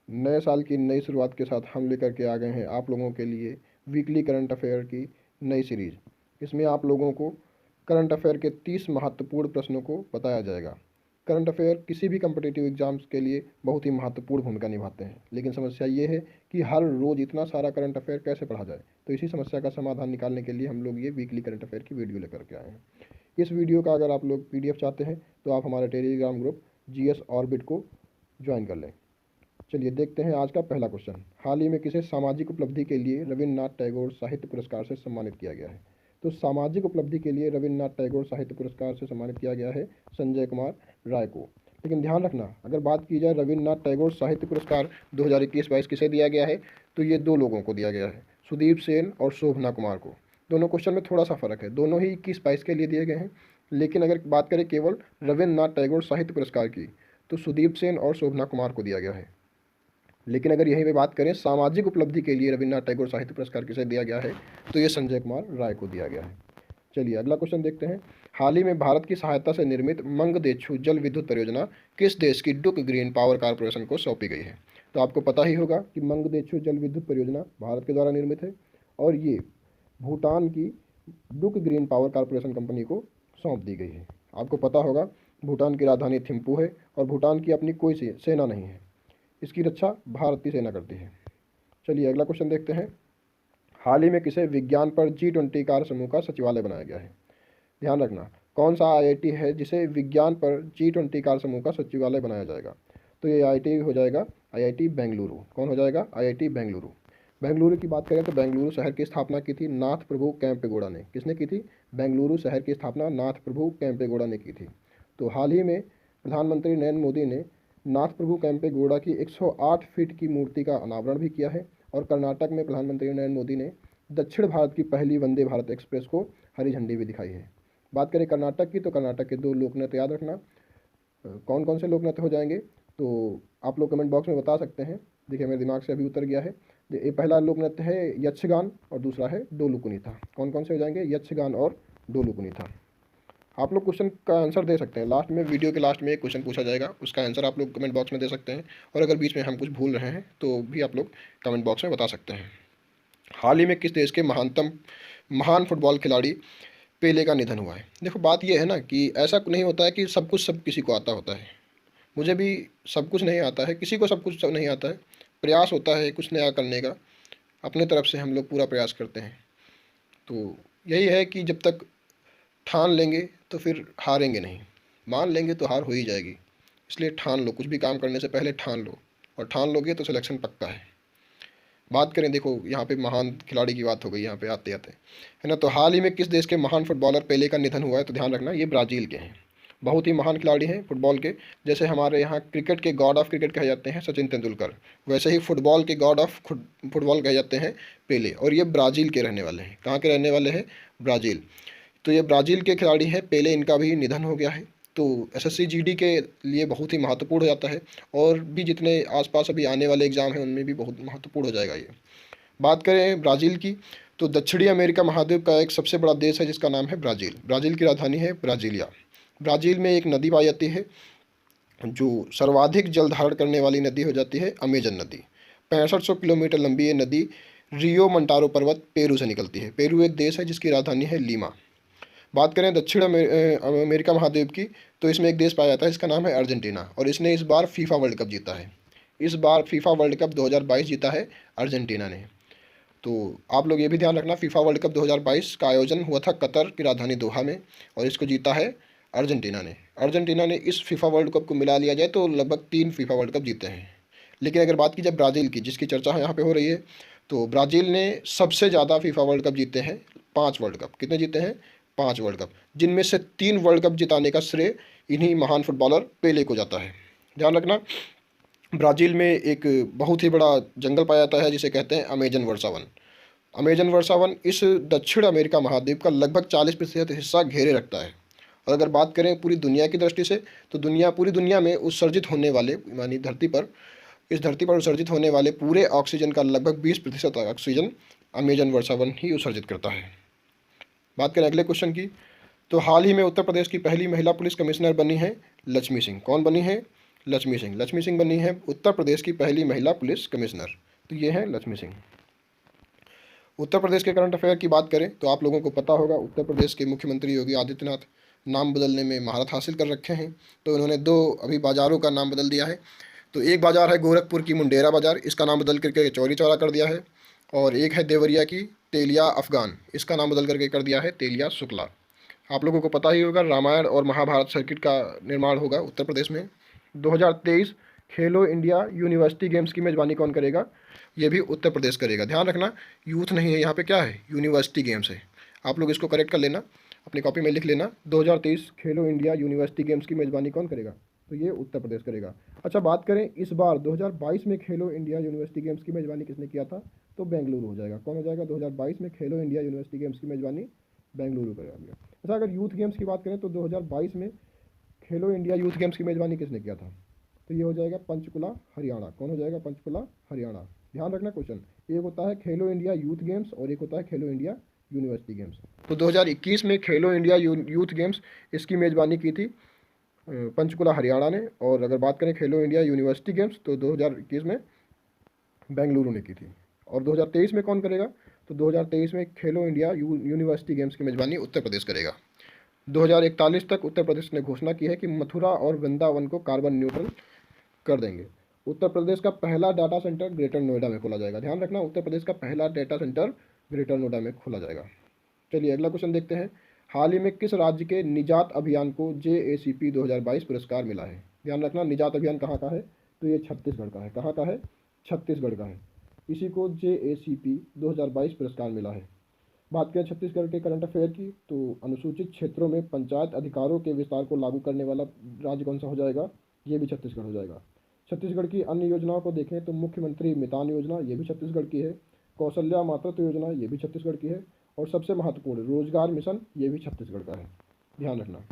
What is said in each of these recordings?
नए साल की नई शुरुआत के साथ हम लेकर के आ गए हैं आप लोगों के लिए वीकली करंट अफेयर की नई सीरीज़। इसमें आप लोगों को करंट अफेयर के 30 महत्वपूर्ण प्रश्नों को बताया जाएगा। करंट अफेयर किसी भी कम्पिटिटिव एग्जाम्स के लिए बहुत ही महत्वपूर्ण भूमिका निभाते हैं, लेकिन समस्या ये है कि हर रोज़ इतना सारा करंट अफेयर कैसे पढ़ा जाए। तो इसी समस्या का समाधान निकालने के लिए हम लोग ये वीकली करंट अफेयर की वीडियो लेकर के आए हैं। इस वीडियो का अगर आप लोग PDF चाहते हैं तो आप हमारे टेलीग्राम ग्रुप GS ऑर्बिट को ज्वाइन कर लें। चलिए देखते हैं आज का पहला क्वेश्चन। हाल ही में किसे सामाजिक उपलब्धि के लिए रविन्द्रनाथ टैगोर साहित्य पुरस्कार से सम्मानित किया गया है? तो सामाजिक उपलब्धि के लिए रविन्द्रनाथ टैगोर साहित्य पुरस्कार से सम्मानित किया गया है संजय कुमार राय को। लेकिन ध्यान रखना, अगर बात की जाए रविन्द्रनाथ टैगोर साहित्य पुरस्कार 2021-22 किसे दिया गया है, तो ये दो लोगों को दिया गया है, सुदीप सेन और शोभना कुमार को। दोनों क्वेश्चन में थोड़ा सा फर्क है, दोनों ही 21-22 के लिए दिए गए हैं। लेकिन अगर बात करें केवल रविन्द्रनाथ टैगोर साहित्य पुरस्कार की, तो सुदीप सेन और शोभना कुमार को दिया गया है। लेकिन अगर यहीं पे बात करें सामाजिक उपलब्धि के लिए रविन्द्रनाथ टैगोर साहित्य पुरस्कार किसे दिया गया है, तो ये संजय कुमार राय को दिया गया है। चलिए अगला क्वेश्चन देखते हैं। हाल ही में भारत की सहायता से निर्मित मंगदेछु जल विद्युत परियोजना किस देश की डुक ग्रीन पावर कॉरपोरेशन को सौंपी गई है? तो आपको पता ही होगा कि मंगदेछु जल विद्युत परियोजना भारत के द्वारा निर्मित है और ये भूटान की डुक ग्रीन पावर कॉरपोरेशन कंपनी को सौंप दी गई है। आपको पता होगा भूटान की राजधानी थिम्पू है और भूटान की अपनी कोई सेना नहीं है, इसकी रक्षा भारतीय सेना करती है। चलिए अगला क्वेश्चन देखते हैं। हाल ही में किसे विज्ञान पर G20 कार्य समूह का सचिवालय बनाया गया है? ध्यान रखना, कौन सा IIT है जिसे विज्ञान पर G20 कार्य समूह का सचिवालय बनाया जाएगा? तो ये IIT हो जाएगा IIT बेंगलुरु। कौन हो जाएगा? IIT बेंगलुरु। बेंगलुरु की बात करें तो बेंगलुरु शहर की स्थापना की थी नाथ प्रभु कैंपेगौड़ा ने। किसने की थी? बेंगलुरु शहर की स्थापना नाथ प्रभु कैंपेगौड़ा ने की थी। तो हाल ही में प्रधानमंत्री नरेंद्र मोदी ने नाथ प्रभु कैंपेगौड़ा की 108 फीट की मूर्ति का अनावरण भी किया है और कर्नाटक में प्रधानमंत्री नरेंद्र मोदी ने दक्षिण भारत की पहली वंदे भारत एक्सप्रेस को हरी झंडी भी दिखाई है। बात करें कर्नाटक की, तो कर्नाटक के दो लोक नृत्य याद रखना। कौन कौन से लोक नृत्य हो जाएंगे तो आप लोग कमेंट बॉक्स में बता सकते हैं। देखिए मेरे दिमाग से अभी उतर गया है। ये पहला लोक नृत्य है यक्षगान और दूसरा है डोलू कुनीता। कौन कौन से हो जाएंगे? यक्षगान और डोलू कुनीता। आप लोग क्वेश्चन का आंसर दे सकते हैं, लास्ट में वीडियो के लास्ट में एक क्वेश्चन पूछा जाएगा, उसका आंसर आप लोग कमेंट बॉक्स में दे सकते हैं। और अगर बीच में हम कुछ भूल रहे हैं तो भी आप लोग कमेंट बॉक्स में बता सकते हैं। हाल ही में किस देश के महान फुटबॉल खिलाड़ी पेले का निधन हुआ है? देखो बात यह है ना कि ऐसा नहीं होता है कि सब कुछ सब किसी को आता होता है। मुझे भी सब कुछ नहीं आता है, किसी को सब कुछ नहीं आता है। प्रयास होता है कुछ नया करने का, अपने तरफ से हम लोग पूरा प्रयास करते हैं। तो यही है कि जब तक ठान लेंगे तो फिर हारेंगे नहीं, मान लेंगे तो हार हो ही जाएगी। इसलिए ठान लो, कुछ भी काम करने से पहले ठान लो, और ठान लोगे तो सिलेक्शन पक्का है। बात करें, देखो यहाँ पे महान खिलाड़ी की बात हो गई यहाँ पे आते आते, है ना। तो हाल ही में किस देश के महान फुटबॉलर पेले का निधन हुआ है? तो ध्यान रखना ये ब्राज़ील के हैं। बहुत ही महान खिलाड़ी हैं फुटबॉल के। जैसे हमारे यहाँ क्रिकेट के गॉड ऑफ क्रिकेट कहे जाते हैं सचिन तेंदुलकर, वैसे ही फुटबॉल के गॉड ऑफ फुटबॉल कहे जाते हैं पेले। और ये ब्राज़ील के रहने वाले हैं। कहाँ के रहने वाले हैं? ब्राज़ील। तो ये ब्राज़ील के खिलाड़ी हैं पेले, इनका भी निधन हो गया है। तो SSC GD के लिए बहुत ही महत्वपूर्ण हो जाता है, और भी जितने आसपास अभी आने वाले एग्ज़ाम हैं उनमें भी बहुत महत्वपूर्ण हो जाएगा ये। बात करें ब्राज़ील की, तो दक्षिणी अमेरिका महाद्वीप का एक सबसे बड़ा देश है जिसका नाम है ब्राज़ील। ब्राज़ील की राजधानी है ब्राज़ीलिया। ब्राज़ील में एक नदी पाई जाती है जो सर्वाधिक जल धारण करने वाली नदी हो जाती है अमेजन नदी। 6500 किलोमीटर लंबी ये नदी रियो मंटारो पर्वत पेरू से निकलती है। पेरू एक देश है जिसकी राजधानी है लीमा। बात करें दक्षिण अमेरिका महाद्वीप की, तो इसमें एक देश पाया जाता है, इसका नाम है अर्जेंटीना, और इसने इस बार फीफा वर्ल्ड कप जीता है। इस बार फीफा वर्ल्ड कप 2022 जीता है अर्जेंटीना ने। तो आप लोग ये भी ध्यान रखना, फीफा वर्ल्ड कप 2022 का आयोजन हुआ था कतर की राजधानी दोहा में, और इसको जीता है अर्जेंटीना ने। अर्जेंटीना ने इस फीफा वर्ल्ड कप को मिला लिया जाए तो लगभग 3 फीफा वर्ल्ड कप जीते हैं। लेकिन अगर बात की जाए ब्राज़ील की, जिसकी चर्चा यहाँ पे हो रही है, तो ब्राज़ील ने सबसे ज़्यादा फीफा वर्ल्ड कप जीते हैं, 5 वर्ल्ड कप। कितने जीते हैं? 5 वर्ल्ड कप, जिनमें से 3 वर्ल्ड कप जिताने का श्रेय इन्हीं महान फुटबॉलर पेले को जाता है। ध्यान रखना, ब्राज़ील में एक बहुत ही बड़ा जंगल पाया जाता है जिसे कहते हैं अमेजन वर्षावन। अमेजन वर्षावन इस दक्षिण अमेरिका महाद्वीप का लगभग 40% हिस्सा घेरे रखता है। और अगर बात करें पूरी दुनिया की दृष्टि से, तो पूरी दुनिया में उत्सर्जित होने वाले, यानी इस धरती पर उत्सर्जित होने वाले पूरे ऑक्सीजन का लगभग 20% ऑक्सीजन अमेजन वर्षावन ही उत्सर्जित करता है। बात करें अगले क्वेश्चन की, तो हाल ही में उत्तर प्रदेश की पहली महिला पुलिस कमिश्नर बनी है लक्ष्मी सिंह। कौन बनी है? लक्ष्मी सिंह। लक्ष्मी सिंह बनी है उत्तर प्रदेश की पहली महिला पुलिस कमिश्नर। तो ये है लक्ष्मी सिंह। उत्तर प्रदेश के करंट अफेयर की बात करें तो आप लोगों को पता होगा उत्तर प्रदेश के मुख्यमंत्री योगी आदित्यनाथ नाम बदलने में महारत हासिल कर रखे हैं। तो इन्होंने 2 अभी बाज़ारों का नाम बदल दिया है। तो एक बाज़ार है गोरखपुर की मुंडेरा बाज़ार, इसका नाम बदल करके चौरी चौरा कर दिया है। और एक है देवरिया की तेलिया अफ़गान, इसका नाम बदल करके कर दिया है तेलिया शुक्ला। आप लोगों को पता ही होगा रामायण और महाभारत सर्किट का निर्माण होगा उत्तर प्रदेश में। 2023 खेलो इंडिया यूनिवर्सिटी गेम्स की मेज़बानी कौन करेगा? ये भी उत्तर प्रदेश करेगा। ध्यान रखना यूथ नहीं है यहाँ पे, क्या है? यूनिवर्सिटी गेम्स है। आप लोग इसको करेक्ट कर लेना, अपनी कॉपी में लिख लेना। 2023 खेलो इंडिया यूनिवर्सिटी गेम्स की मेज़बानी कौन करेगा? तो ये उत्तर प्रदेश करेगा। अच्छा, बात करें इस बार 2022 में खेलो इंडिया यूनिवर्सिटी गेम्स की मेज़बानी किसने किया था? तो बेंगलुरु हो जाएगा। कौन हो जाएगा? 2022 में खेलो इंडिया यूनिवर्सिटी गेम्स की मेज़बानी बेंगलुरु करेगा। अच्छा, अगर यूथ गेम्स की बात करें तो 2022 में खेलो इंडिया यूथ गेम्स की मेज़बानी किसने किया था? तो ये हो जाएगा पंचकुला हरियाणा। कौन हो जाएगा? पंचकुला हरियाणा। ध्यान रखना क्वेश्चन, एक होता है खेलो इंडिया यूथ गेम्स और एक होता है खेलो इंडिया यूनिवर्सिटी गेम्स। तो 2021 में खेलो इंडिया यूथ गेम्स इसकी मेज़बानी की थी पंचकुला हरियाणा ने। और अगर बात करें खेलो इंडिया यूनिवर्सिटी गेम्स तो 2021 में बेंगलुरु ने की थी। और 2023 में कौन करेगा? तो 2023 में खेलो इंडिया यूनिवर्सिटी गेम्स की मेज़बानी उत्तर प्रदेश करेगा। 2041 तक उत्तर प्रदेश ने घोषणा की है कि मथुरा और वृंदावन को कार्बन न्यूट्रल कर देंगे। उत्तर प्रदेश का पहला डाटा सेंटर ग्रेटर नोएडा में खोला जाएगा। ध्यान रखना, उत्तर प्रदेश का पहला डाटा सेंटर ग्रेटर नोएडा में खोला जाएगा। चलिए अगला क्वेश्चन देखते हैं। हाल ही में किस राज्य के निजात अभियान को JACP 2022 पुरस्कार मिला है? ध्यान रखना, निजात अभियान कहाँ का है? तो ये छत्तीसगढ़ का है। कहाँ का है? छत्तीसगढ़ का है। इसी को JACP 2022 पुरस्कार मिला है। बात करें छत्तीसगढ़ के करंट अफेयर की तो अनुसूचित क्षेत्रों में पंचायत अधिकारों के विस्तार को लागू करने वाला राज्य कौन सा हो जाएगा? ये भी छत्तीसगढ़ हो जाएगा। छत्तीसगढ़ की अन्य योजनाओं को देखें तो मुख्यमंत्री मितान योजना, ये भी छत्तीसगढ़ की है। कौशल्या मातृत्व योजना, ये भी छत्तीसगढ़ की है। और सबसे महत्वपूर्ण रोजगार मिशन, ये भी छत्तीसगढ़ का है। ध्यान रखना,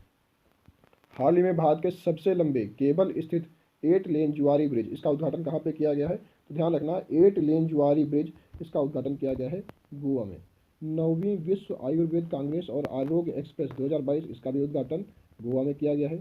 हाल ही में भारत के सबसे लंबे केबल स्थित 8 लेन जुआरी ब्रिज, इसका उद्घाटन कहाँ पे किया गया है? तो ध्यान रखना, 8 लेन जुआरी ब्रिज, इसका उद्घाटन किया गया है गोवा में। 9वीं विश्व आयुर्वेद कांग्रेस और आरोग्य एक्सप्रेस 2022, इसका भी उद्घाटन गोवा में किया गया है।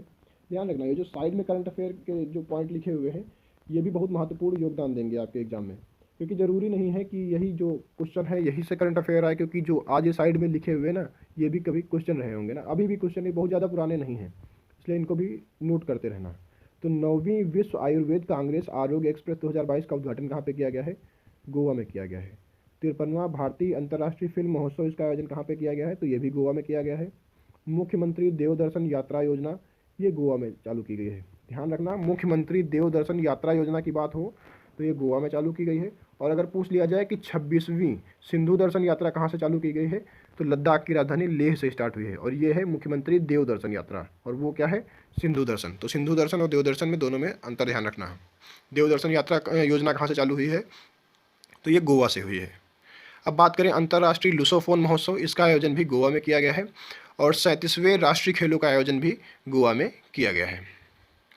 ध्यान रखना, ये जो साइड में करंट अफेयर के जो पॉइंट लिखे हुए हैं ये भी बहुत महत्वपूर्ण योगदान देंगे आपके एग्जाम में, क्योंकि ज़रूरी नहीं है कि यही जो क्वेश्चन है यही से करंट अफेयर आए, क्योंकि जो आज ये साइड में लिखे हुए ना ये भी कभी क्वेश्चन रहे होंगे ना, अभी भी क्वेश्चन ये बहुत ज़्यादा पुराने नहीं हैं, इसलिए इनको भी नोट करते रहना। तो 9वीं विश्व आयुर्वेद कांग्रेस आरोग्य एक्सप्रेस 2022 का उद्घाटन कहाँ पे किया गया है? गोवा में किया गया है। 53वां भारतीय अंतर्राष्ट्रीय फिल्म महोत्सव, इसका आयोजन कहाँ पे किया गया है? तो ये भी गोवा में किया गया है। मुख्यमंत्री देवदर्शन यात्रा योजना, ये गोवा में चालू की गई है। ध्यान रखना, मुख्यमंत्री देवदर्शन यात्रा योजना की बात हो तो ये गोवा में चालू की गई है। और अगर पूछ लिया जाए कि 26वीं सिंधु दर्शन यात्रा कहाँ से चालू की गई है, तो लद्दाख की राजधानी लेह से स्टार्ट हुई है। और ये है मुख्यमंत्री देवदर्शन यात्रा, और वो क्या है? सिंधु दर्शन। तो सिंधु दर्शन और देवदर्शन में दोनों में अंतर ध्यान रखना है। देवदर्शन यात्रा योजना कहाँ से चालू हुई है? तो ये गोवा से हुई है। अब बात करें अंतर्राष्ट्रीय लुसोफोन महोत्सव, इसका आयोजन भी गोवा में किया गया है। और 37वें राष्ट्रीय खेलों का आयोजन भी गोवा में किया गया है।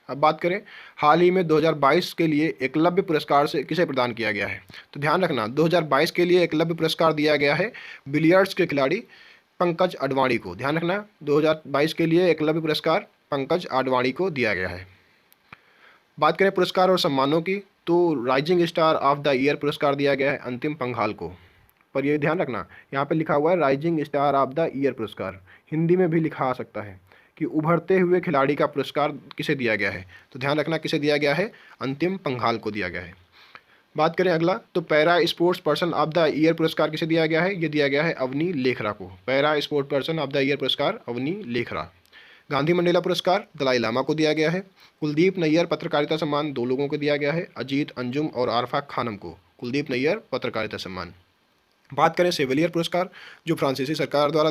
अब बात करें हाल ही में 2022 के लिए एकलव्य पुरस्कार से किसे प्रदान किया गया है? तो ध्यान रखना, 2022 के लिए एकलव्य पुरस्कार दिया गया है बिलियर्ड्स के खिलाड़ी पंकज अडवाणी को। ध्यान रखना, 2022 के लिए एकलव्य पुरस्कार पंकज अडवाणी को दिया गया है। बात करें पुरस्कार और सम्मानों की तो rising star of the year पुरस्कार दिया गया है अंतिम पंघाल को। पर ये ध्यान रखना, यहाँ पे लिखा हुआ है rising star of the year पुरस्कार, हिंदी में भी लिखा आ सकता है कि उभरते हुए खिलाड़ी का पुरस्कार किसे दिया गया है। तो ध्यान रखना किसे दिया गया है? अंतिम पंघाल को दिया गया है। बात करें अगला तो para sports person of the year पुरस्कार किसे दिया गया है? ये दिया गया है अवनी लेखरा को। Para sports person of the year पुरस्कार अवनी लेखरा। गांधी मंडेला पुरस्कार दलाई लामा को दिया गया है। कुलदीप नैयर पत्रकारिता सम्मान 2 लोगों को दिया गया है, अजीत अंजुम और आरफा खानम को। कुलदीप नैयर पत्रकारिता सम्मान। बात करें सेवेलियर पुरस्कार, जो फ्रांसीसी सरकार द्वारा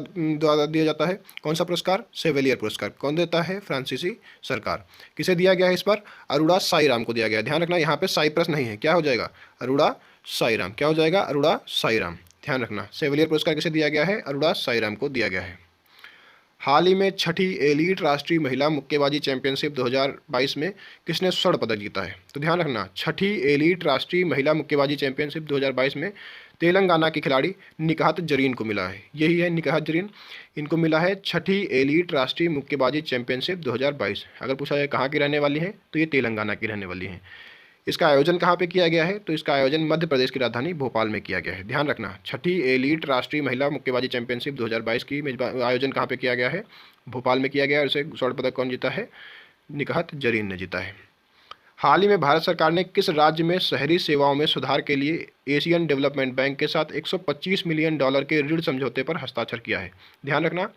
दिया जाता है। कौन सा पुरस्कार? सेवेलियर पुरस्कार। कौन देता है? फ्रांसीसी सरकार। किसे दिया गया है इस पर? अरोड़ा साईराम को दिया गया। ध्यान रखना, यहाँ पे साइप्रस नहीं है, क्या हो जाएगा? अरोड़ा साईराम। क्या हो जाएगा? अरोड़ा साईराम। ध्यान रखना, सेवेलियर पुरस्कार किसे दिया गया है? अरोड़ा साईराम को दिया गया है। हाल ही में 6ठी एलीट राष्ट्रीय महिला मुक्केबाजी चैंपियनशिप 2022 में किसने स्वर्ण पदक जीता है? तो ध्यान रखना, 6ठी एलीट राष्ट्रीय महिला मुक्केबाजी चैंपियनशिप 2022 में तेलंगाना की खिलाड़ी निकहत जरीन को मिला है, यही है निकहत जरीन, इनको मिला है छठी एलीट राष्ट्रीय मुक्केबाजी चैंपियनशिप 2022। अगर पूछा जाए कहाँ की रहने वाली हैं तो ये तेलंगाना की रहने वाली हैं। इसका आयोजन कहाँ पे किया गया है तो इसका आयोजन मध्य प्रदेश की राजधानी भोपाल में किया गया है। ध्यान रखना, छठी एलीट राष्ट्रीय महिला मुक्केबाजी चैंपियनशिप 2022 की आयोजन कहाँ पे किया गया है, भोपाल में किया गया है। और इसे स्वर्ण पदक कौन जीता है, निकहत जरीन ने जीता है। हाल ही में भारत सरकार ने किस राज्य में शहरी सेवाओं में सुधार के लिए एशियन डेवलपमेंट बैंक के साथ 125 मिलियन डॉलर के ऋण समझौते पर हस्ताक्षर किया है। ध्यान रखना,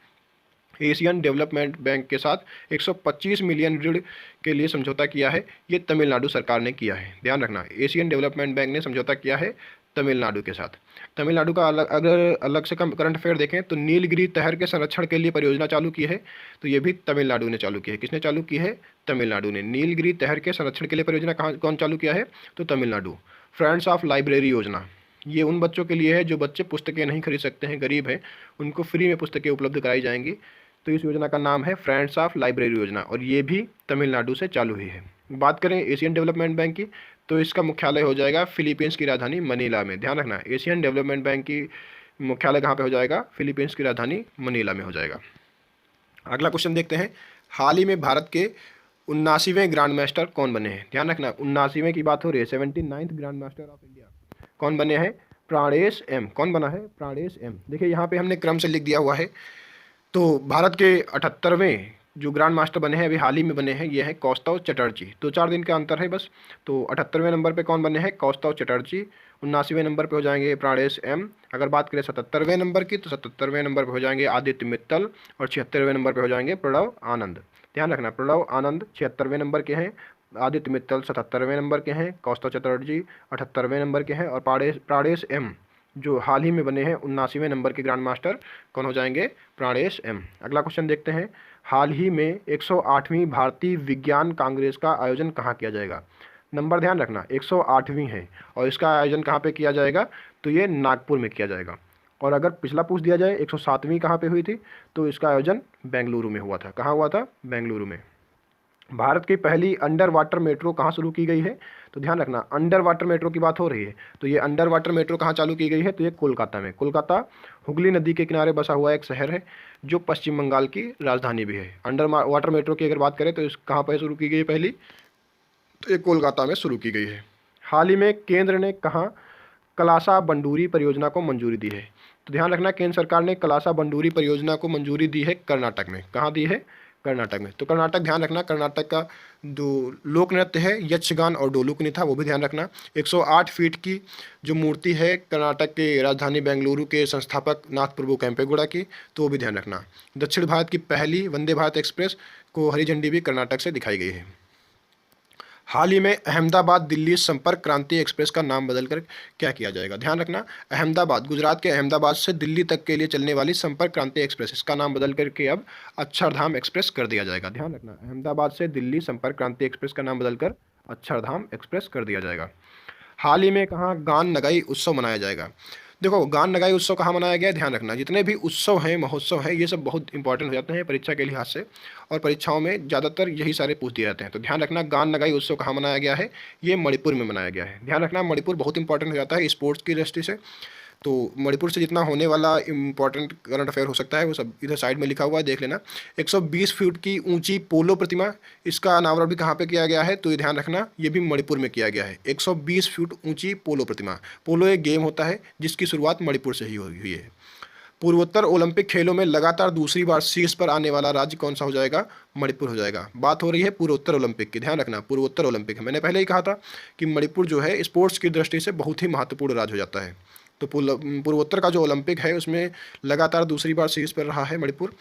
एशियन डेवलपमेंट बैंक के साथ 125 मिलियन ऋण के लिए समझौता किया है, ये तमिलनाडु सरकार ने किया है। ध्यान रखना, एशियन डेवलपमेंट बैंक ने समझौता किया है तमिलनाडु के साथ। तमिलनाडु का अगर अलग से करंट अफेयर देखें तो नीलगिरी तहर के संरक्षण के लिए परियोजना चालू की है, तो ये भी तमिलनाडु ने चालू की है। किसने चालू की है, तमिलनाडु ने। नीलगिरी तहर के संरक्षण के लिए परियोजना कौन चालू किया है, तो तमिलनाडु। फ्रेंड्स ऑफ लाइब्रेरी योजना, ये उन बच्चों के लिए है जो बच्चे पुस्तकें नहीं खरीद सकते हैं, गरीब हैं, उनको फ्री में पुस्तकें उपलब्ध कराई जाएंगी। तो इस योजना का नाम है फ्रेंड्स ऑफ लाइब्रेरी योजना, और ये भी तमिलनाडु से चालू हुई है। बात करें एशियन डेवलपमेंट बैंक की, तो इसका मुख्यालय हो जाएगा फिलीपींस की राजधानी मनीला में। ध्यान रखना, एशियन डेवलपमेंट बैंक की मुख्यालय कहाँ पे हो जाएगा, फिलीपींस की राजधानी मनीला में हो जाएगा। अगला क्वेश्चन देखते हैं, हाल ही में भारत के 79वें ग्रैंड मास्टर कौन बने हैं। ध्यान रखना, 79वें की बात हो रही है, 79th grand master of India कौन बने हैं, प्राणेश एम। कौन बना है, प्राणेश एम। देखिए यहाँ पे हमने क्रम से लिख दिया हुआ है। तो भारत के 78वें जो ग्रैंड मास्टर बने हैं, अभी हाल ही में बने हैं, ये हैं कौस्तव चटर्जी। 2-4 दिन का अंतर है बस। तो 78वें नंबर पे कौन बने हैं, कौस्तव चटर्जी। 79वें नंबर पे हो जाएंगे प्राणेश एम। अगर बात करें 77वें नंबर की, तो 77वें नंबर पे हो जाएंगे आदित्य मित्तल, और 76वें नंबर पे हो जाएंगे प्रणव आनंद। ध्यान रखना, प्रणव आनंद 76वें नंबर के हैं, आदित्य मित्तल 77वें नंबर के हैं, कौस्तव चटर्जी 78वें नंबर के हैं, और प्राणेश एम जो हाल ही में बने हैं 79वें नंबर के ग्रैंड मास्टर कौन हो जाएंगे, प्राणेश एम। अगला क्वेश्चन देखते हैं, हाल ही में 108वीं भारतीय विज्ञान कांग्रेस का आयोजन कहाँ किया जाएगा। नंबर ध्यान रखना, 108वीं है, और इसका आयोजन कहाँ पे किया जाएगा, तो ये नागपुर में किया जाएगा। और अगर पिछला पूछ दिया जाए 107वीं कहाँ पे हुई थी, तो इसका आयोजन बेंगलुरु में हुआ था। कहाँ हुआ था, बेंगलुरु में। भारत की पहली अंडर वाटर मेट्रो कहाँ शुरू की गई है, तो ध्यान रखना, अंडर वाटर मेट्रो की बात हो रही है, तो ये अंडर वाटर मेट्रो कहाँ चालू की गई है, तो ये कोलकाता में। कोलकाता हुगली नदी के किनारे बसा हुआ एक शहर है जो पश्चिम बंगाल की राजधानी भी है। अंडर वाटर मेट्रो की अगर बात करें तो इस कहाँ पर शुरू की गई है पहली, तो ये कोलकाता में शुरू की गई है। हाल ही में केंद्र ने कहाँ कलासा बंडूरी परियोजना को मंजूरी दी है, तो ध्यान रखना, केंद्र सरकार ने कलासा बंडूरी परियोजना को मंजूरी दी है कर्नाटक में। कहाँ दी है, कर्नाटक में। तो कर्नाटक ध्यान रखना, कर्नाटक का जो लोक नृत्य है यक्षगान और डोलुकनी था, वो भी ध्यान रखना। 108 फीट की जो मूर्ति है कर्नाटक के राजधानी बेंगलुरु के संस्थापक नाथ प्रभु केम्पेगौड़ा की, तो वो भी ध्यान रखना। दक्षिण भारत की पहली वंदे भारत एक्सप्रेस को हरी झंडी भी कर्नाटक से दिखाई गई है। हाल ही में अहमदाबाद दिल्ली संपर्क क्रांति एक्सप्रेस का नाम बदलकर क्या किया जाएगा। ध्यान रखना, अहमदाबाद, गुजरात के अहमदाबाद से दिल्ली तक के लिए चलने वाली संपर्क क्रांति एक्सप्रेस, इसका नाम बदल करके अब अक्षरधाम एक्सप्रेस कर दिया जाएगा। ध्यान रखना, अहमदाबाद से दिल्ली संपर्क क्रांति एक्सप्रेस का नाम बदलकर अक्षरधाम एक्सप्रेस कर दिया जाएगा। हाल ही में कहाँ गान नगाई उत्सव मनाया जाएगा। देखो, गान नगाई उत्सव कहाँ मनाया गया है, ध्यान रखना, जितने भी उत्सव हैं, महोत्सव हैं, ये सब बहुत इंपॉर्टेंट हो जाते हैं परीक्षा के लिहाज से, और परीक्षाओं में ज़्यादातर यही सारे पूछ दिए जाते हैं। तो ध्यान रखना, गान नगाई उत्सव कहाँ मनाया गया है, ये मणिपुर में मनाया गया है। ध्यान रखना, मणिपुर बहुत इंपॉर्टेंट हो जाता है स्पोर्ट्स की दृष्टि से। तो मणिपुर से जितना होने वाला इंपॉर्टेंट करंट अफेयर हो सकता है वो सब इधर साइड में लिखा हुआ है, देख लेना। 120 फीट की ऊंची पोलो प्रतिमा, इसका अनावरण भी कहाँ पे किया गया है, तो ये ध्यान रखना, ये भी मणिपुर में किया गया है। 120 फीट ऊंची पोलो प्रतिमा। पोलो एक गेम होता है जिसकी शुरुआत मणिपुर से ही हुई है। पूर्वोत्तर ओलंपिक खेलों में लगातार दूसरी बार शीर्ष पर आने वाला राज्य कौन सा हो जाएगा, मणिपुर हो जाएगा। बात हो रही है पूर्वोत्तर ओलंपिक की, ध्यान रखना, पूर्वोत्तर ओलंपिक। मैंने पहले ही कहा था कि मणिपुर जो है स्पोर्ट्स की दृष्टि से बहुत ही महत्वपूर्ण राज्य हो जाता है। तो पूर्वोत्तर का जो ओलंपिक है उसमें लगातार दूसरी बार शीर्ष पर रहा है मणिपुर।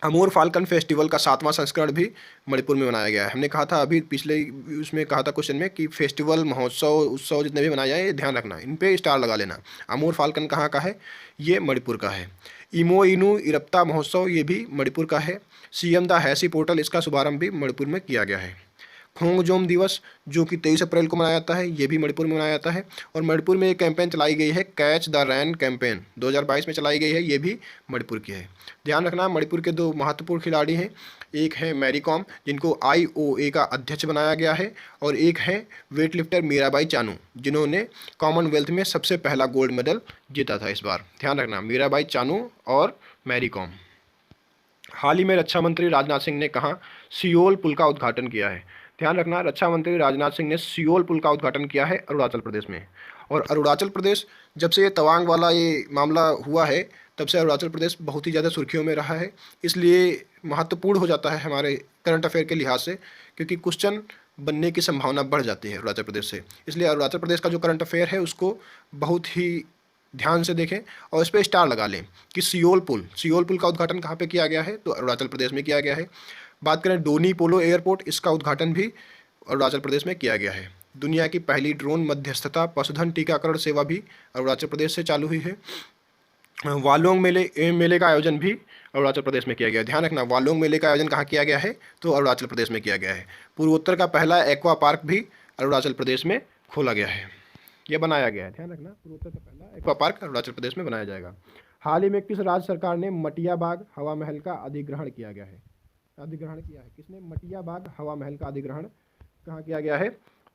अमूर फाल्कन फेस्टिवल का 7वां संस्करण भी मणिपुर में मनाया गया है। हमने कहा था अभी पिछले उसमें कहा था क्वेश्चन में कि फेस्टिवल, महोत्सव, उत्सव जितने भी मनाए जाए, ये ध्यान रखना, इन पे स्टार लगा लेना। अमूर फाल्कन कहाँ का है, ये मणिपुर का है। इमो इनू इरप्ता महोत्सव, ये भी मणिपुर का है। सीएम द हैसी पोर्टल, इसका शुभारंभ भी मणिपुर में किया गया है। खोंगजोम दिवस जो कि 23 अप्रैल को मनाया जाता है, ये भी मणिपुर में मनाया जाता है। और मणिपुर में एक कैंपेन चलाई गई है, कैच द रैन कैंपेन, 2022 में चलाई गई है, ये भी मणिपुर की है। ध्यान रखना, मणिपुर के दो महत्वपूर्ण खिलाड़ी हैं, एक है मैरी कॉम जिनको IOA का अध्यक्ष बनाया गया है, और एक है वेट लिफ्टर मीराबाई चानू जिन्होंने कॉमनवेल्थ में सबसे पहला गोल्ड मेडल जीता था इस बार। ध्यान रखना, मीराबाई चानू और मैरी कॉम। हाल ही में रक्षा मंत्री राजनाथ सिंह ने कहाँ सियोल पुल का उद्घाटन किया है? ध्यान रखना, रक्षा मंत्री राजनाथ सिंह ने सियोल पुल का उद्घाटन किया है अरुणाचल प्रदेश में। और अरुणाचल प्रदेश, जब से ये तवांग वाला ये मामला हुआ है तब से अरुणाचल प्रदेश बहुत ही ज़्यादा सुर्खियों में रहा है, इसलिए महत्वपूर्ण हो जाता है हमारे करंट अफेयर के लिहाज से, क्योंकि क्वेश्चन बनने की संभावना बढ़ जाती है अरुणाचल प्रदेश से। इसलिए अरुणाचल प्रदेश का जो करंट अफेयर है उसको बहुत ही ध्यान से देखें और इस पर स्टार लगा लें कि सियोल पुल का उद्घाटन कहाँ पे किया गया है? तो अरुणाचल प्रदेश में किया गया है। बात करें डोनी पोलो एयरपोर्ट, इसका उद्घाटन भी अरुणाचल प्रदेश में किया गया है। दुनिया की पहली ड्रोन मध्यस्थता पशुधन टीकाकरण सेवा भी अरुणाचल प्रदेश से चालू हुई है। वालोंग मेले का आयोजन भी अरुणाचल प्रदेश में किया गया है। ध्यान रखना, वालोंग मेले का आयोजन कहाँ किया गया है? तो अरुणाचल प्रदेश में किया गया है। पूर्वोत्तर का पहला एक्वा पार्क भी अरुणाचल प्रदेश में खोला गया है, यह बनाया गया है। ध्यान रखना, पूर्वोत्तर का पहला एक्वा पार्क अरुणाचल प्रदेश में बनाया जाएगा। हाल ही में किस राज्य सरकार ने मटिया बाग हवा महल का अधिग्रहण किया गया है? किसने मटिया बाग हवा महल का अधिग्रहण कहाँ किया गया है?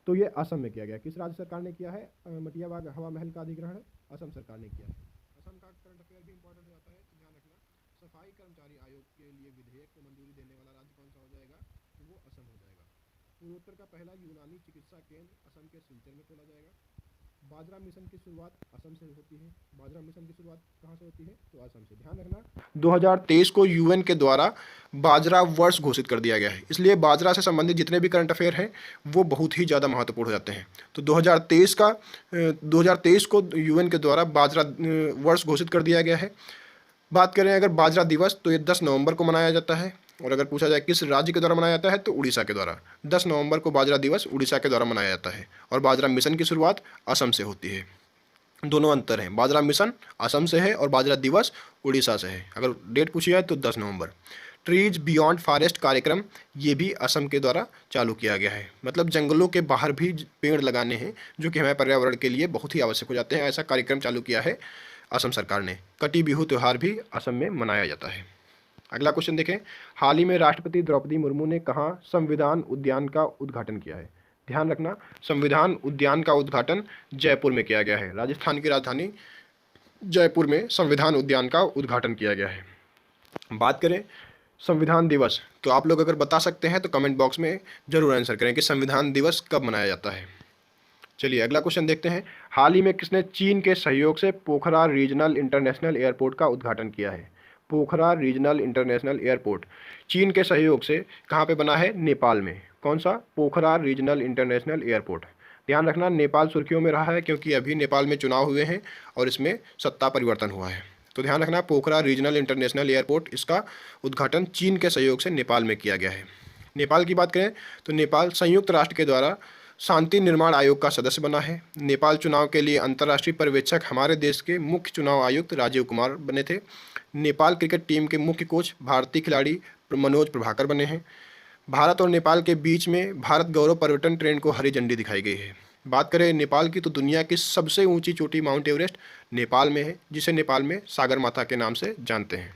तो ये असम में किया गया। किस राज्य सरकार ने किया है मटिया बाग हवा महल का अधिग्रहण? असम सरकार ने किया है। असम का करंट अफेयर भी इंपॉर्टेंट हो जाता है, तो ध्यान रखना। सफाई कर्मचारी आयोग के लिए विधेयक को मंजूरी देने वाला राज्य कौन सा हो जाएगा? तो वो असम हो जाएगा। पूर्वोत्तर का पहला यूनानी चिकित्सा केंद्र असम के सिलचर में खोला जाएगा। बाजरा मिशन की शुरुआत असम से होती है। बाजरा मिशन की शुरुआत कहाँ से होती है? तो असम से। ध्यान रखना, 2023 को UN के द्वारा बाजरा वर्ष घोषित कर दिया गया है, इसलिए बाजरा से संबंधित जितने भी करंट अफेयर हैं वो बहुत ही ज़्यादा महत्वपूर्ण हो जाते हैं। तो 2023 को UN के द्वारा बाजरा वर्ष घोषित कर दिया गया है। बात करें अगर बाजरा दिवस, तो ये 10 नवंबर को मनाया जाता है। और अगर पूछा जाए किस राज्य के द्वारा मनाया जाता है, तो उड़ीसा के द्वारा। 10 नवंबर को बाजरा दिवस उड़ीसा के द्वारा मनाया जाता है। और बाजरा मिशन की शुरुआत असम से होती है। दोनों अंतर हैं, बाजरा मिशन असम से है और बाजरा दिवस उड़ीसा से है। अगर डेट पूछी जाए तो 10 नवंबर। ट्रीज बियॉन्ड फॉरेस्ट कार्यक्रम ये भी असम के द्वारा चालू किया गया है, मतलब जंगलों के बाहर भी पेड़ लगाने हैं जो कि हमारे पर्यावरण के लिए बहुत ही आवश्यक हो जाते हैं। ऐसा कार्यक्रम चालू किया है असम सरकार ने। कटी बिहू त्यौहार भी असम में मनाया जाता है। अगला क्वेश्चन देखें, हाल ही में राष्ट्रपति द्रौपदी मुर्मू ने कहाँ संविधान उद्यान का उद्घाटन किया है? ध्यान रखना, संविधान उद्यान का उद्घाटन जयपुर में किया गया है। राजस्थान की राजधानी जयपुर में संविधान उद्यान का उद्घाटन किया गया है। बात करें संविधान दिवस, तो आप लोग अगर बता सकते हैं तो कमेंट बॉक्स में जरूर आंसर करें कि संविधान दिवस कब मनाया जाता है। चलिए अगला क्वेश्चन देखते हैं, हाल ही में किसने चीन के सहयोग से पोखरा रीजनल इंटरनेशनल एयरपोर्ट का उद्घाटन किया है? पोखरा रीजनल इंटरनेशनल एयरपोर्ट चीन के सहयोग से कहाँ पे बना है? नेपाल में। कौन सा? पोखरा रीजनल इंटरनेशनल एयरपोर्ट। ध्यान रखना, नेपाल सुर्खियों में रहा है क्योंकि अभी नेपाल में चुनाव हुए हैं और इसमें सत्ता परिवर्तन हुआ है। तो ध्यान रखना, पोखरा रीजनल इंटरनेशनल एयरपोर्ट, इसका उद्घाटन चीन के सहयोग से नेपाल में किया गया है। नेपाल की बात करें तो नेपाल संयुक्त राष्ट्र के द्वारा शांति निर्माण आयोग का सदस्य बना है। नेपाल चुनाव के लिए अंतर्राष्ट्रीय पर्यवेक्षक हमारे देश के मुख्य चुनाव आयुक्त राजीव कुमार बने थे। नेपाल क्रिकेट टीम के मुख्य कोच भारतीय खिलाड़ी मनोज प्रभाकर बने हैं। भारत और नेपाल के बीच में भारत गौरव पर्यटन ट्रेन को हरी झंडी दिखाई गई है। बात करें नेपाल की, तो दुनिया की सबसे ऊंची चोटी माउंट एवरेस्ट नेपाल में है, जिसे नेपाल में सागर माता के नाम से जानते हैं।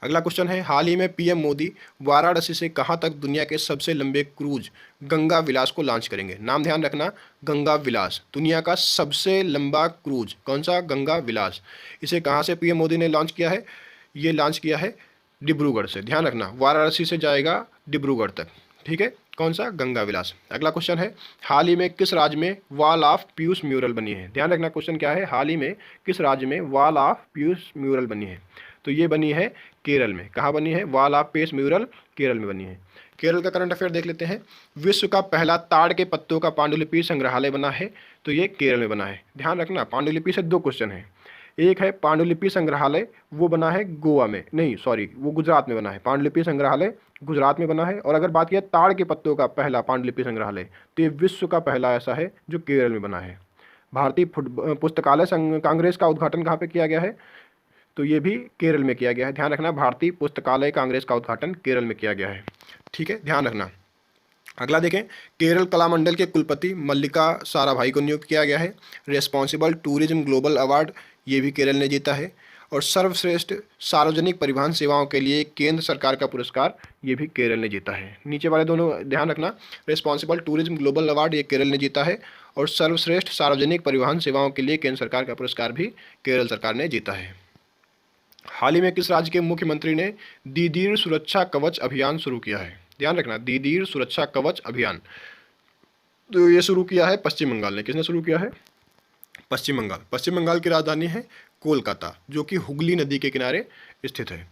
अगला क्वेश्चन है, हाल ही में PM मोदी वाराणसी से कहाँ तक दुनिया के सबसे लंबे क्रूज गंगा विलास को लॉन्च करेंगे? नाम ध्यान रखना, गंगा विलास, दुनिया का सबसे लंबा क्रूज। कौन सा? गंगा विलास। इसे कहाँ से PM मोदी ने लॉन्च किया है? ये लॉन्च किया है डिब्रूगढ़ से। ध्यान रखना, वाराणसी से जाएगा डिब्रूगढ़ तक। ठीक है, कौन सा? गंगा विलास। अगला क्वेश्चन है, हाल ही में किस राज्य में वॉल ऑफ पीयूष म्यूरल बनी है? ध्यान रखना, क्वेश्चन क्या है? हाल ही में किस राज्य में वॉल ऑफ पीयूष म्यूरल बनी है? तो ये बनी है केरल में। कहाँ बनी है? Wall of Piyush mural Kerala में बनी है। केरल का करंट अफेयर देख लेते हैं, विश्व का पहला ताड़ के पत्तों का पांडुलिपि संग्रहालय बना है, तो ये केरल में बना है। ध्यान रखना, पांडुलिपि से 2 क्वेश्चन है। एक है पांडुलिपि संग्रहालय, वो बना है गोवा में, नहीं सॉरी, वो गुजरात में बना है। पांडुलिपि संग्रहालय गुजरात में बना है। और अगर बात किया ताड़ के पत्तों का पहला पांडुलिपि संग्रहालय, तो ये विश्व का पहला ऐसा है जो केरल में बना है। भारतीय पुस्तकालय कांग्रेस का उद्घाटन कहाँ पे किया गया है? तो ये भी केरल में किया गया है। ध्यान रखना, भारतीय पुस्तकालय कांग्रेस का उद्घाटन केरल में किया गया है। ठीक है, ध्यान रखना। अगला देखें, केरल कला मंडल के कुलपति मल्लिका साराभाई को नियुक्त किया गया है। रेस्पॉन्सिबल टूरिज्म ग्लोबल अवार्ड ये भी केरल ने जीता है। और सर्वश्रेष्ठ सार्वजनिक परिवहन सेवाओं के लिए केंद्र सरकार का पुरस्कार ये भी केरल ने जीता है। नीचे वाले दोनों ध्यान रखना, रिस्पॉन्सिबल टूरिज्म ग्लोबल अवार्ड ये केरल ने जीता है और सर्वश्रेष्ठ सार्वजनिक परिवहन सेवाओं के लिए केंद्र सरकार का पुरस्कार भी केरल सरकार ने जीता है। हाल ही में किस राज्य के मुख्यमंत्री ने दीदीर सुरक्षा कवच अभियान शुरू किया है? ध्यान रखना, दीदीर सुरक्षा कवच अभियान तो ये शुरू किया है पश्चिम बंगाल ने। किसने शुरू किया है? पश्चिम बंगाल। पश्चिम बंगाल की राजधानी है कोलकाता, जो कि हुगली नदी के किनारे स्थित है।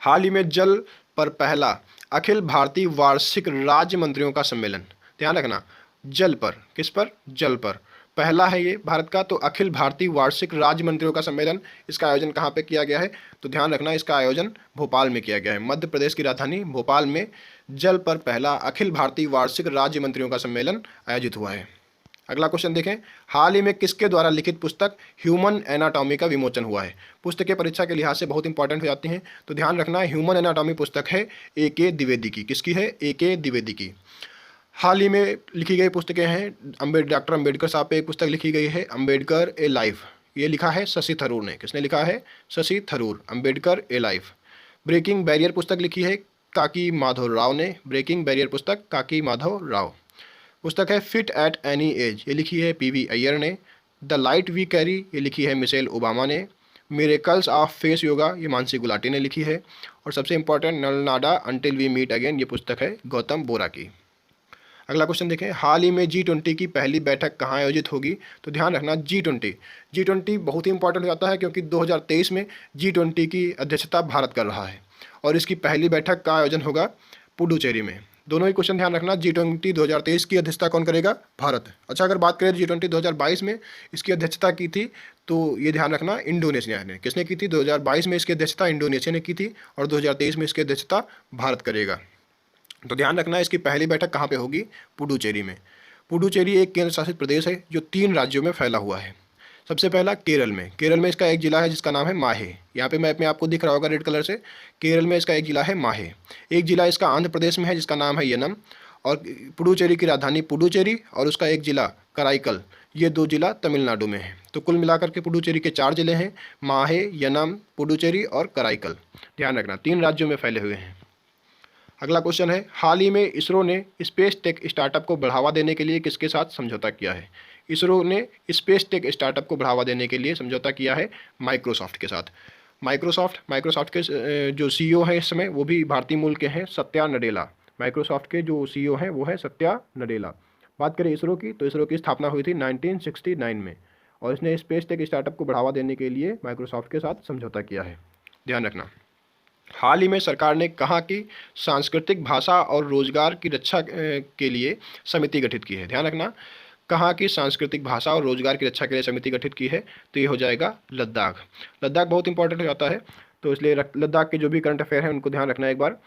हाल ही में जल पर पहला अखिल भारतीय वार्षिक राज्य मंत्रियों का सम्मेलन, ध्यान रखना, जल पर, किस पर? जल पर पहला है ये भारत का। तो अखिल भारतीय वार्षिक राज्य मंत्रियों का सम्मेलन, इसका आयोजन कहाँ पे किया गया है? तो ध्यान रखना, इसका आयोजन भोपाल में किया गया है। मध्य प्रदेश की राजधानी भोपाल में जल पर पहला अखिल भारतीय वार्षिक राज्य मंत्रियों का सम्मेलन आयोजित हुआ है। अगला क्वेश्चन देखें, हाल ही में किसके द्वारा लिखित पुस्तक ह्यूमन एनाटॉमी का विमोचन हुआ है? पुस्तकें परीक्षा के लिहाज से बहुत इंपॉर्टेंट हो जाती हैं, तो ध्यान रखना, ह्यूमन एनाटॉमी पुस्तक है A.K. द्विवेदी की। किसकी है? A.K. द्विवेदी की। हाल ही में लिखी गई पुस्तकें हैं, डॉक्टर अम्बेडकर साहब पे एक पुस्तक लिखी गई है, अम्बेडकर ए लाइफ, ये लिखा है शशि थरूर ने। किसने लिखा है? Shashi Tharoor, Ambedkar a life. Breaking barrier पुस्तक लिखी है काकी माधव राव ने, ब्रेकिंग बैरियर पुस्तक काकी माधव राव। पुस्तक है फिट एट एनी एज, ये लिखी है P.V. अय्यर ने। द लाइट वी कैरी, ये लिखी है मिशेल ओबामा ने। मिरेकल्स ऑफ फेस योगा, ये मानसी गुलाटी ने लिखी है। और सबसे important, Nalanda until we meet again, ये पुस्तक है गौतम बोरा की। अगला क्वेश्चन देखें, हाल ही में G20 की पहली बैठक कहाँ आयोजित होगी? तो ध्यान रखना, G20 बहुत ही इंपॉर्टेंट हो जाता है, क्योंकि 2023 में G20 की अध्यक्षता भारत कर रहा है और इसकी पहली बैठक का आयोजन होगा पुडुचेरी में। दोनों ही क्वेश्चन ध्यान रखना, G20 2023 की अध्यक्षता कौन करेगा? भारत। अच्छा, अगर बात करें G20 2022 में इसकी अध्यक्षता की थी, तो ये ध्यान रखना, इंडोनेशिया ने। किसने की थी? 2022 में इसकी अध्यक्षता इंडोनेशिया ने की थी और 2023 में इसकी अध्यक्षता भारत करेगा। तो ध्यान रखना, इसकी पहली बैठक कहाँ पे होगी? पुडुचेरी में। पुडुचेरी एक केंद्र शासित प्रदेश है जो 3 राज्यों में फैला हुआ है। सबसे पहला केरल में, केरल में इसका एक जिला है जिसका नाम है माहे। यहाँ पे मैप में आपको दिख रहा होगा रेड कलर से, केरल में इसका एक जिला है माहे। एक जिला इसका आंध्र प्रदेश में है जिसका नाम है यनम, और पुडुचेरी की राजधानी पुडुचेरी और उसका एक जिला कराईकल, ये 2 जिला तमिलनाडु में है। तो कुल मिलाकर के पुडुचेरी के 4 जिले हैं, माहे, यनम, पुडुचेरी और कराईकल। ध्यान रखना, 3 राज्यों में फैले हुए हैं। अगला क्वेश्चन है, हाल ही में इसरो ने स्पेस टेक स्टार्टअप को बढ़ावा देने के लिए किसके साथ समझौता किया है? इसरो ने स्पेस टेक स्टार्टअप को बढ़ावा देने के लिए समझौता किया है माइक्रोसॉफ्ट के साथ। माइक्रोसॉफ्ट के जो CEO हैं इस समय, वो भी भारतीय मूल के हैं, सत्या नडेला। माइक्रोसॉफ्ट के जो CEO हैं वो है सत्या नडेला। बात करें इसरो की, तो इसरो की स्थापना हुई थी 1969 में और इसने स्पेस टेक स्टार्टअप को बढ़ावा देने के लिए माइक्रोसॉफ्ट के साथ समझौता किया है। ध्यान रखना, हाल ही में सरकार ने कहा कि सांस्कृतिक भाषा और रोजगार की रक्षा के लिए समिति गठित की है। ध्यान रखना, कहा कि सांस्कृतिक भाषा और रोजगार की रक्षा के लिए समिति गठित की है, तो ये हो जाएगा लद्दाख। लद्दाख बहुत इंपॉर्टेंट हो जाता है, तो इसलिए लद्दाख के जो भी करंट अफेयर हैं उनको ध्यान रखना एक बार।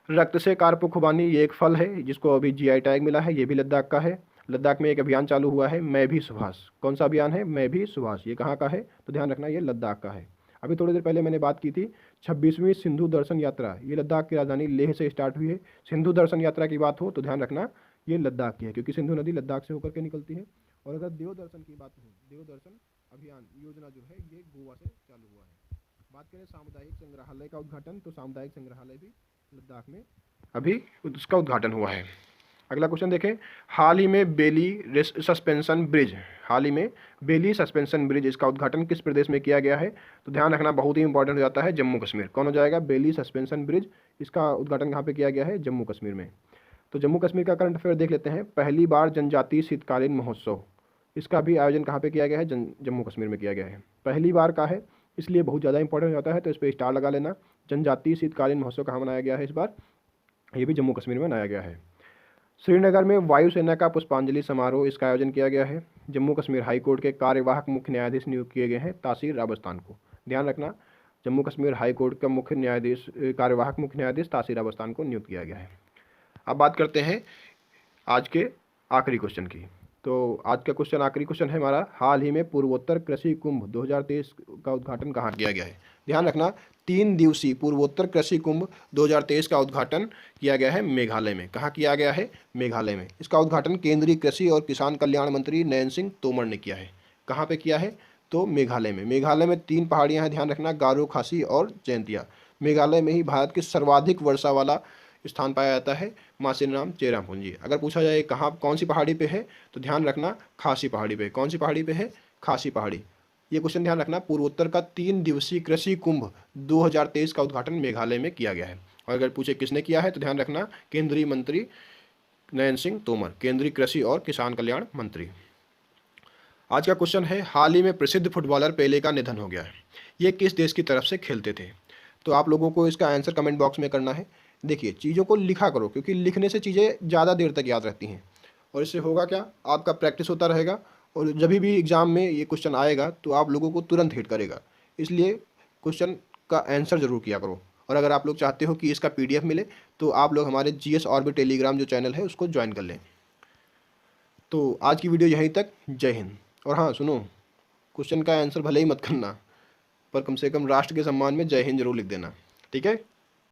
रक्त से कारपो खुबानी, ये एक फल है जिसको अभी GI टैग मिला है, ये भी लद्दाख का है। लद्दाख में एक अभियान चालू हुआ है, मैं भी सुभाष। कौन सा अभियान है? मैं भी सुभाष। ये कहाँ का है? तो ध्यान रखना, ये लद्दाख का है। अभी थोड़ी देर पहले मैंने बात की थी 26वीं सिंधु दर्शन यात्रा, ये लद्दाख की राजधानी लेह से स्टार्ट हुई है। सिंधु दर्शन यात्रा की बात हो तो ध्यान रखना ये लद्दाख की है, क्योंकि सिंधु नदी लद्दाख से होकर के निकलती है। और अगर देव दर्शन की बात हो, देव दर्शन अभियान योजना जो है ये गोवा से चालू हुआ है। बात करें सामुदायिक संग्रहालय का उद्घाटन, तो सामुदायिक संग्रहालय भी लद्दाख में अभी उसका उद्घाटन हुआ है। अगला क्वेश्चन देखें, हाल ही में बेली सस्पेंशन ब्रिज इसका उद्घाटन किस प्रदेश में किया गया है? तो ध्यान रखना, बहुत ही इंपॉर्टेंट हो जाता है, जम्मू कश्मीर। कौन हो जाएगा? बेली सस्पेंशन ब्रिज, इसका उद्घाटन कहाँ पे किया गया है? जम्मू कश्मीर में। तो जम्मू कश्मीर का करंट अफेयर देख लेते हैं। पहली बार जनजातीय शीतकालीन महोत्सव, इसका भी आयोजन कहाँ पे किया गया है? जम्मू कश्मीर में किया गया है। पहली बार का है इसलिए बहुत ज़्यादा इंपॉर्टेंट हो जाता है, तो इस पर स्टार लगा लेना। जनजातीय शीतकालीन महोत्सव कहाँ मनाया गया है इस बार? ये भी जम्मू कश्मीर में मनाया गया है। श्रीनगर में वायुसेना का पुष्पांजलि समारोह, इसका आयोजन किया गया है। जम्मू कश्मीर हाई कोर्ट के कार्यवाहक मुख्य न्यायाधीश नियुक्त किए गए हैं तासीर राबस्तान को। ध्यान रखना, जम्मू कश्मीर हाई कोर्ट का कार्यवाहक मुख्य न्यायाधीश तासीर राबस्तान को नियुक्त किया गया है। अब बात करते हैं आज के आखिरी क्वेश्चन की। तो आज का क्वेश्चन, आखिरी क्वेश्चन है हमारा, हाल ही में पूर्वोत्तर कृषि कुंभ 2023 का उद्घाटन कहाँ किया गया है? ध्यान रखना, 3 दिवसीय पूर्वोत्तर कृषि कुंभ 2023 का उद्घाटन किया गया है मेघालय में। कहाँ किया गया है? मेघालय में। इसका उद्घाटन केंद्रीय कृषि और किसान कल्याण मंत्री नरेंद्र सिंह तोमर ने किया है। कहाँ पे किया है? तो मेघालय में 3 पहाड़ियाँ हैं, ध्यान रखना, गारो, खासी और जयंतिया। मेघालय में ही भारत की सर्वाधिक वर्षा वाला स्थान पाया जाता है, मासिनराम चेरापूंजी। अगर पूछा जाए कहाँ कौन सी पहाड़ी पे है, तो ध्यान रखना खासी पहाड़ी पे। कौन सी पहाड़ी पे है? खासी पहाड़ी। ये क्वेश्चन ध्यान रखना। पूर्वोत्तर का 3 दिवसीय कृषि कुंभ 2023 का उद्घाटन मेघालय में किया गया है। और अगर पूछे किसने किया है, तो ध्यान रखना केंद्रीय मंत्री नरेंद्र सिंह तोमर, केंद्रीय कृषि और किसान कल्याण मंत्री। आज का क्वेश्चन है, हाल ही में प्रसिद्ध फुटबॉलर पेले का निधन हो गया है, ये किस देश की तरफ से खेलते थे? तो आप लोगों को इसका आंसर कमेंट बॉक्स में करना है। देखिए, चीज़ों को लिखा करो, क्योंकि लिखने से चीज़ें ज़्यादा देर तक याद रहती हैं, और इससे होगा क्या, आपका प्रैक्टिस होता रहेगा, और जब भी एग्ज़ाम में ये क्वेश्चन आएगा तो आप लोगों को तुरंत हिट करेगा। इसलिए क्वेश्चन का आंसर ज़रूर किया करो। और अगर आप लोग चाहते हो कि इसका पीडीएफ मिले, तो आप लोग हमारे जीएस ऑर्बिट टेलीग्राम जो चैनल है उसको ज्वाइन कर लें। तो आज की वीडियो यहीं तक। जय हिंद। और हाँ सुनो, क्वेश्चन का आंसर भले ही मत करना, पर कम से कम राष्ट्र के सम्मान में जय हिंद जरूर लिख देना, ठीक है।